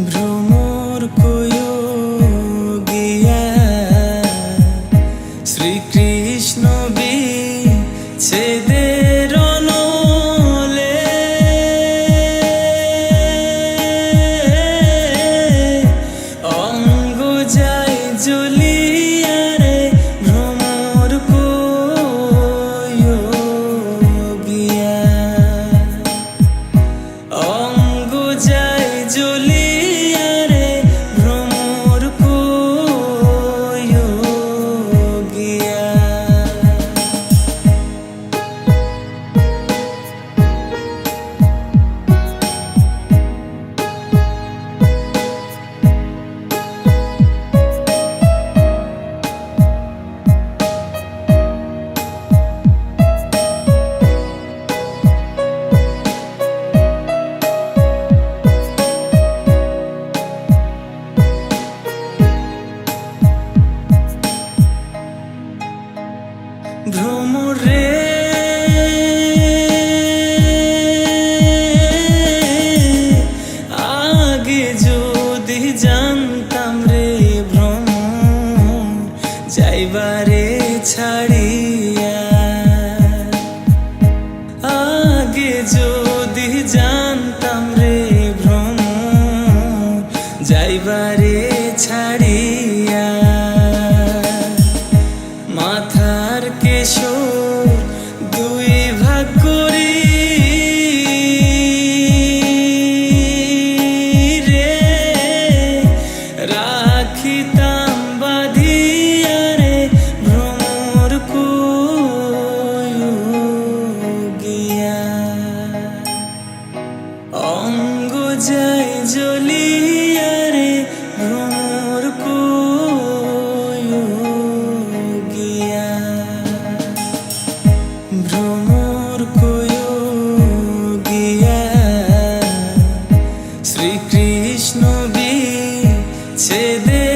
ভ্রমর কয়ো গিয়া শ্রীকৃষ্ণ বিচ্ছেদের অনলে অঙ্গ যায় জ্বলিয়া রে ভ্রমর কয়ো গিয়া অঙ্গ যায় জ্বলিয়া রে ভ্রমর কয়ো গিয়া ভ্রমরে আগে যদি জানতাম রে ভ্রমর যাইবারে ছাড়িয়া আগে যদি জানতাম রে ভ্রমর যাইবারে ছাড়িয়া মাথার কেশর দুই ভাগ করি রে রাখিতাম বাঁধিয়া রে ভ্রমর কয়ো গিয়া অঙ্গ যায় জ্বলিয়া রে ভ্রমর কয়ো গিয়া ভ্রমর কয়ো গিয়া শ্রীকৃষ্ণ বিচ্ছেদে